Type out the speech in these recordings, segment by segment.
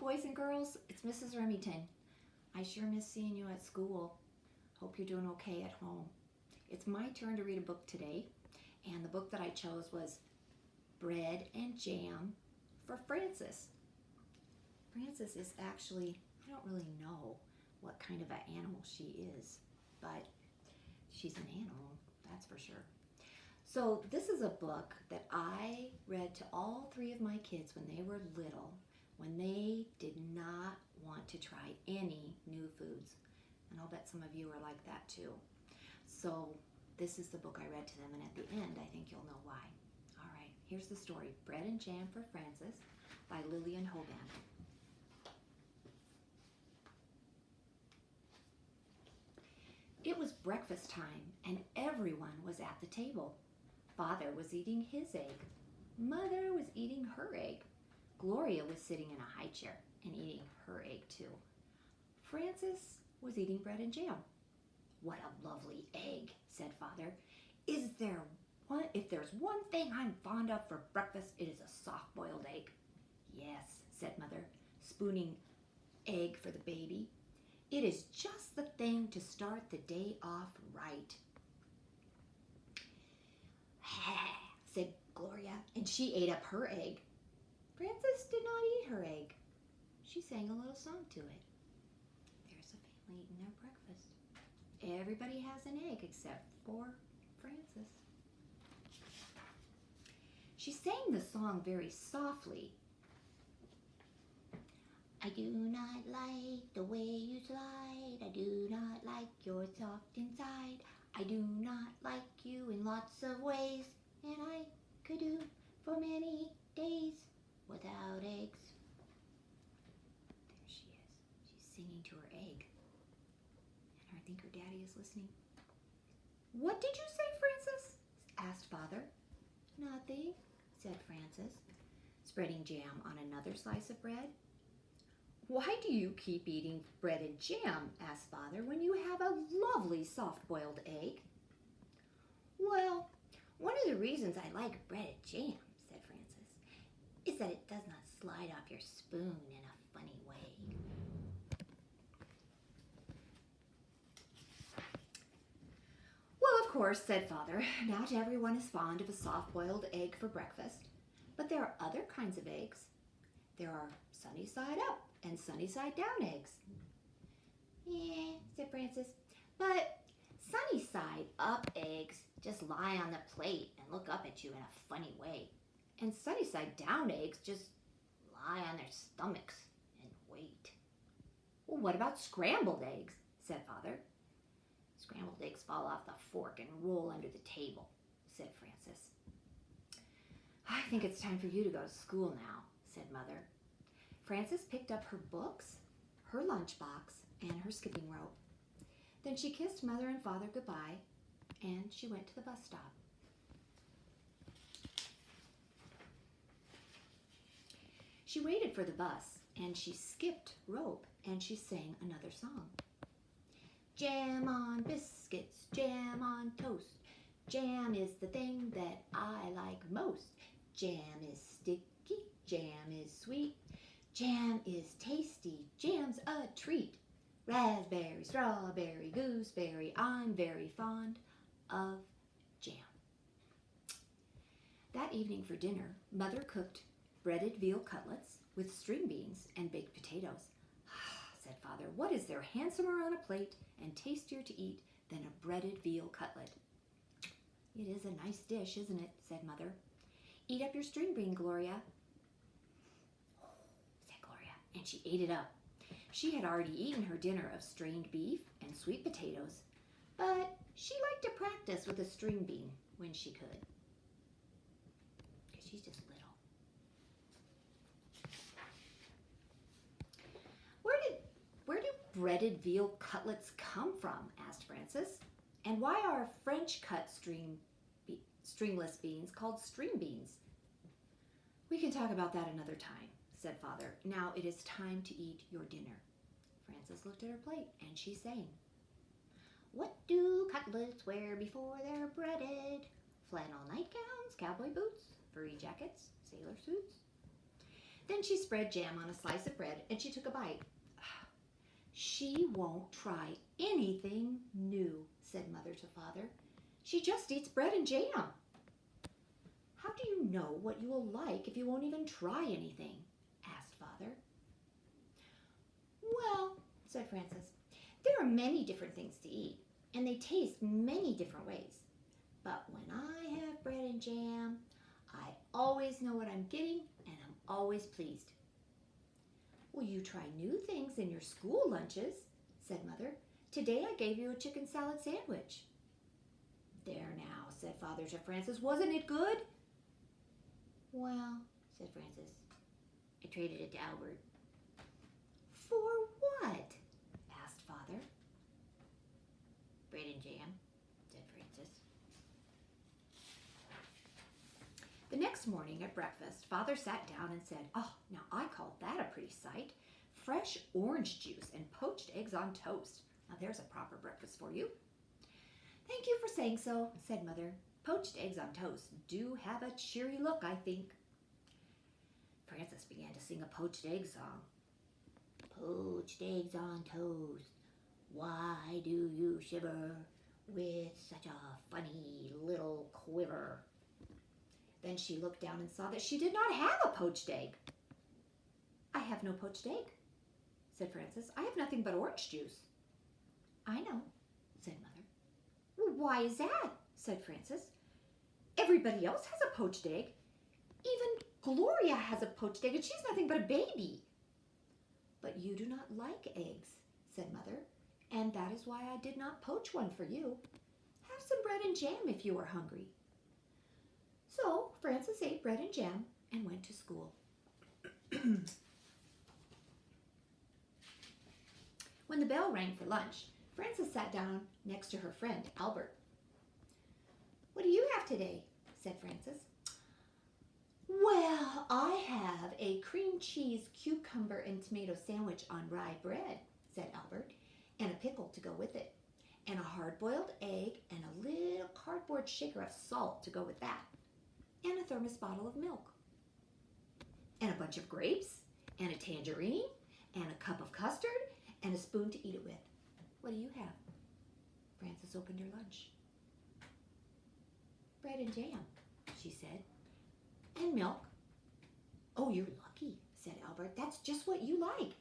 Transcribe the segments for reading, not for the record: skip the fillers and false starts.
boys and girls. It's Mrs. Rimington. I sure miss seeing you at school. Hope you're doing okay at home. It's my turn to read a book today, and the book that I chose was Bread and Jam for Frances. Frances is actually, I don't really know what kind of an animal she is, but she's an animal, that's for sure. So this is a book that I read to all three of my kids when they were little, when they did not want to try any new foods. And I'll bet some of you are like that too. So this is the book I read to them, and at the end I think you'll know why. All right, here's the story, Bread and Jam for Frances by Lillian Hoban. It was breakfast time and everyone was at the table. Father was eating his egg. Mother was eating her egg. Gloria was sitting in a high chair and eating her egg too. Frances was eating bread and jam. What a lovely egg, said Father. If there's one thing I'm fond of for breakfast, it is a soft-boiled egg. Yes, said Mother, spooning egg for the baby. It is just the thing to start the day off right. Said Gloria, and she ate up her egg. Frances did not eat her egg. She sang a little song to it. There's a family eating their breakfast. Everybody has an egg except for Frances. She sang the song very softly. I do not like the way you slide. I do not like your soft inside. I do not like you in lots of ways. And I could do for many days without eggs. There she is. She's singing to her egg. And I think her daddy is listening. What did you say, Frances? Asked Father. Nothing, said Frances, spreading jam on another slice of bread. Why do you keep eating bread and jam, asked Father, when you have a lovely soft-boiled egg? Well, one of the reasons I like bread and jam, said Frances, is that it does not slide off your spoon in a funny way. Well, of course, said Father, not everyone is fond of a soft-boiled egg for breakfast, but there are other kinds of eggs. There are sunny-side up and sunny-side down eggs. Yeah, said Frances, but sunny-side up eggs just lie on the plate and look up at you in a funny way. And sunny-side down eggs just lie on their stomachs and wait. Well, what about scrambled eggs, said Father. Scrambled eggs fall off the fork and roll under the table, said Frances. I think it's time for you to go to school now, said Mother. Frances picked up her books, her lunchbox, and her skipping rope. Then she kissed Mother and Father goodbye, and she went to the bus stop. She waited for the bus, and she skipped rope, and she sang another song. Jam on biscuits, jam on toast. Jam is the thing that I like most. Jam is sticky, jam is sweet. Jam is tasty, jam's a treat. Raspberry, strawberry, gooseberry, I'm very fond of jam. That evening for dinner, Mother cooked breaded veal cutlets with string beans and baked potatoes. Said Father, what is there handsomer on a plate and tastier to eat than a breaded veal cutlet? It is a nice dish, isn't it? Said Mother. Eat up your string bean, Gloria. Said Gloria, and she ate it up. She had already eaten her dinner of strained beef and sweet potatoes, but she liked to practice with a string bean when she could, because she's just little. Where do breaded veal cutlets come from? Asked Frances. And why are French cut stringless beans called string beans? We can talk about that another time, said Father. Now it is time to eat your dinner. Frances looked at her plate and she sang. What do cutlets wear before they're breaded? Flannel nightgowns, cowboy boots, furry jackets, sailor suits. Then she spread jam on a slice of bread and she took a bite. She won't try anything new, said Mother to Father. She just eats bread and jam. How do you know what you will like if you won't even try anything? Asked Father. Well, said Frances, there are many different things to eat, and they taste many different ways. But when I have bread and jam, I always know what I'm getting, and I'm always pleased. Well, you try new things in your school lunches, said Mother. Today I gave you a chicken salad sandwich. There now, said Father to Frances, wasn't it good? Well, said Frances, I traded it to Albert. For what? Asked Father. Bread and jam, said Frances. The next morning at breakfast, Father sat down and said, oh, now I call that a pretty sight. Fresh orange juice and poached eggs on toast. Now there's a proper breakfast for you. Thank you for saying so, said Mother. Poached eggs on toast do have a cheery look, I think. Frances began to sing a poached egg song. Poached eggs on toast, why do you shiver with such a funny little quiver? Then she looked down and saw that she did not have a poached egg. I have no poached egg, said Frances. I have nothing but orange juice. I know, said Mother. Well, why is that? Said Frances. Everybody else has a poached egg. Even Gloria has a poached egg, and she's nothing but a baby. But you do not like eggs, said Mother, and that is why I did not poach one for you. Have some bread and jam if you are hungry. So Frances ate bread and jam and went to school. When the bell rang for lunch, Frances sat down next to her friend, Albert. What do you have today? Said Frances. Well, I have a cream cheese, cucumber, and tomato sandwich on rye bread, said Albert, and a pickle to go with it, and a hard-boiled egg, and a little cardboard shaker of salt to go with that, and a thermos bottle of milk, and a bunch of grapes, and a tangerine, and a cup of custard, and a spoon to eat it with. What do you have? Frances opened her lunch. Bread and jam, she said. And milk. Oh, you're lucky, said Albert. That's just what you like.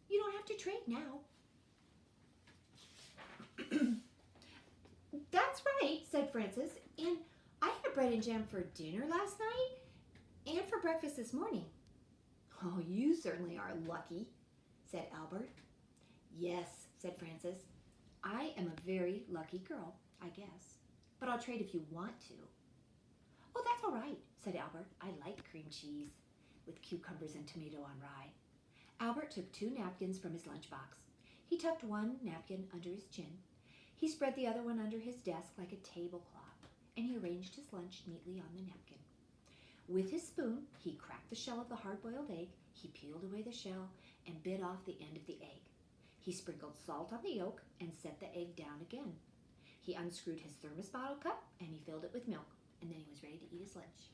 You don't have to trade now. That's right, said Frances. And I had bread and jam for dinner last night and for breakfast this morning. Oh, you certainly are lucky, said Albert. Yes, said Frances. I am a very lucky girl, I guess. But I'll trade if you want to. Oh, that's all right, said Albert. I like cream cheese with cucumbers and tomato on rye. Albert took 2 napkins from his lunchbox. He tucked one napkin under his chin. He spread the other one under his desk like a tablecloth, and he arranged his lunch neatly on the napkin. With his spoon, he cracked the shell of the hard-boiled egg, he peeled away the shell, and bit off the end of the egg. He sprinkled salt on the yolk and set the egg down again. He unscrewed his thermos bottle cup, and he filled it with milk, and then he was ready to eat his lunch.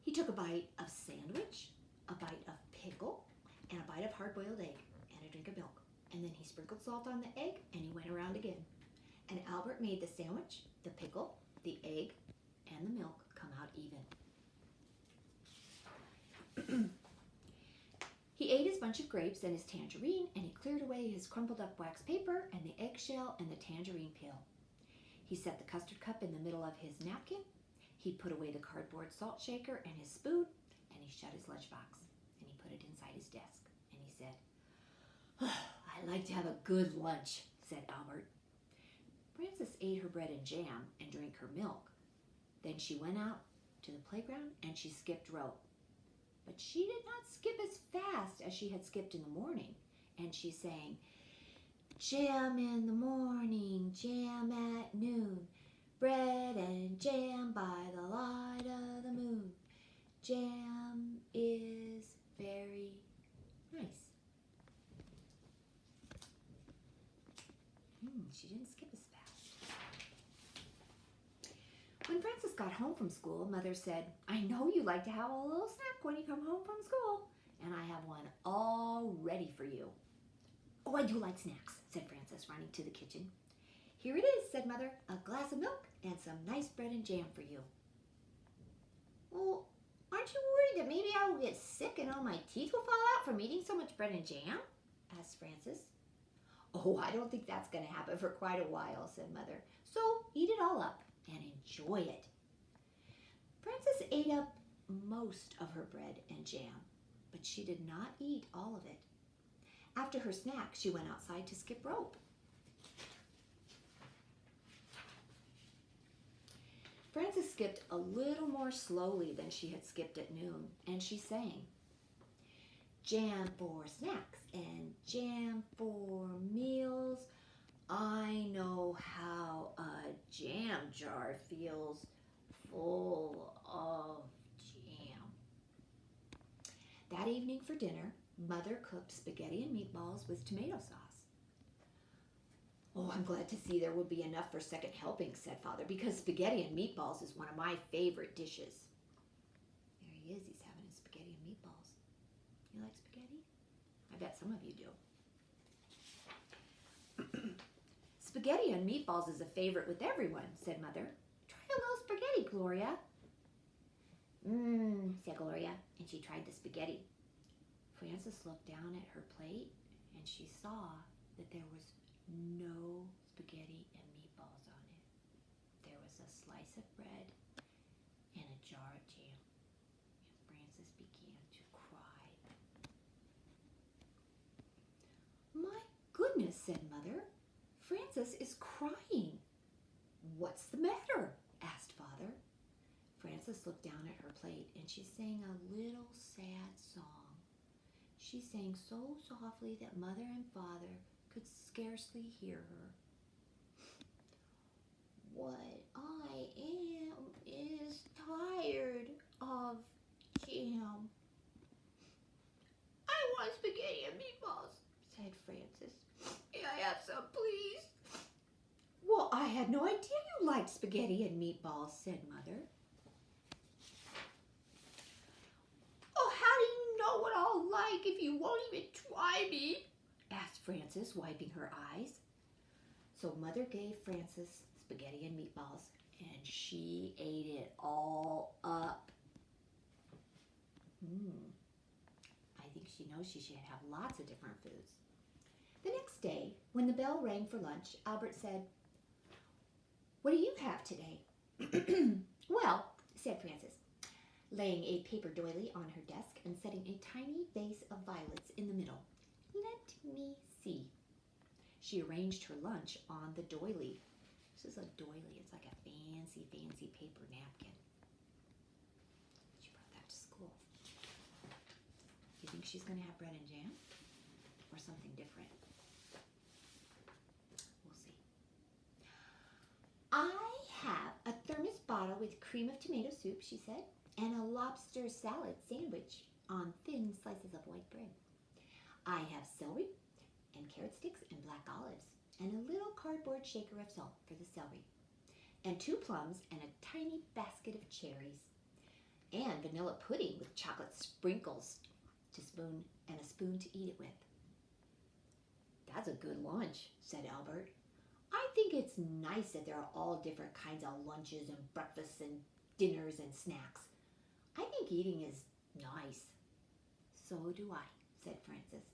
He took a bite of sandwich, a bite of pickle, and a bite of hard-boiled egg, and a drink of milk. And then he sprinkled salt on the egg, and he went around again. And Albert made the sandwich, the pickle, the egg, and the milk come out even. He ate his bunch of grapes and his tangerine, and he cleared away his crumpled up wax paper and the eggshell and the tangerine peel. He set the custard cup in the middle of his napkin. He put away the cardboard salt shaker and his spoon, and he shut his lunchbox, and he put it inside his desk, and he said, I like to have a good lunch, said Albert. Frances ate her bread and jam and drank her milk. Then she went out to the playground and she skipped rope. But she did not skip as fast as she had skipped in the morning, and she sang, jam in the morning, jam at noon, bread and jam by the light of the moon. Jam is very nice. She didn't skip as fast. When Frances got home from school, Mother said, I know you like to have a little snack when you come home from school, and I have one all ready for you. Oh, I do like snacks, said Frances, running to the kitchen. Here it is, said Mother, a glass of milk and some nice bread and jam for you. Well, aren't you worried that maybe I will get sick and all my teeth will fall out from eating so much bread and jam? Asked Frances. Oh, I don't think that's going to happen for quite a while, said Mother. So eat it all up and enjoy it. Frances ate up most of her bread and jam, but she did not eat all of it. After her snack, she went outside to skip rope. Frances skipped a little more slowly than she had skipped at noon, and she sang, jam for snacks and jam for meals. I know how a jam jar feels full of jam. That evening for dinner, Mother cooked spaghetti and meatballs with tomato sauce. Oh, I'm glad to see there will be enough for second helping, said Father, because spaghetti and meatballs is one of my favorite dishes. There he is, he's having his spaghetti and meatballs. You like spaghetti? I bet some of you do. Spaghetti and meatballs is a favorite with everyone, said Mother. Try a little spaghetti, Gloria. Said Gloria, and she tried the spaghetti. Frances looked down at her plate, and she saw that there was no spaghetti and meatballs on it. There was a slice of bread and a jar of jam, and Frances began to cry. My goodness, said Mother. Frances is crying. What's the matter? Asked Father. Frances looked down at her plate and she sang a little sad song. She sang so softly that Mother and Father could scarcely hear her. What I am is tired of jam. I want spaghetti and meatballs, said Frances. May I have some, please? Well, I had no idea you liked spaghetti and meatballs, said Mother. Oh, how do you know what I'll like if you won't even try me? Asked Frances, wiping her eyes. So Mother gave Frances spaghetti and meatballs, and she ate it all up. I think she knows she should have lots of different foods. The next day, when the bell rang for lunch, Albert said, What do you have today? Well, said Frances, laying a paper doily on her desk and setting a tiny vase of violets in the middle. Let me see. She arranged her lunch on the doily. This is a doily. It's like a fancy, fancy paper napkin. She brought that to school. Do you think she's going to have bread and jam? Or something different? We'll see. I have a thermos bottle with cream of tomato soup, she said, and a lobster salad sandwich on thin slices of white bread. I have celery and carrot sticks and black olives and a little cardboard shaker of salt for the celery and 2 plums and a tiny basket of cherries and vanilla pudding with chocolate sprinkles to spoon and a spoon to eat it with. That's a good lunch, said Albert. I think it's nice that there are all different kinds of lunches and breakfasts and dinners and snacks. I think eating is nice. So do I, said Frances,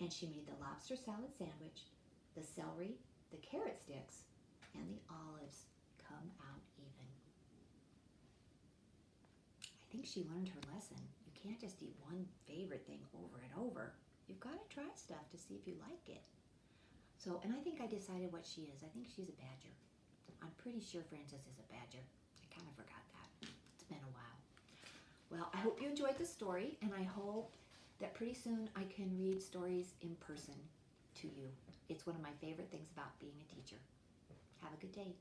and she made the lobster salad sandwich, the celery, the carrot sticks, and the olives come out even. I think she learned her lesson. You can't just eat one favorite thing over and over. You've got to try stuff to see if you like it. So, and I think I decided what she is. I think she's a badger. I'm pretty sure Frances is a badger. I kind of forgot that. It's been a while. Well, I hope you enjoyed the story, and I hope that pretty soon I can read stories in person to you. It's one of my favorite things about being a teacher. Have a good day.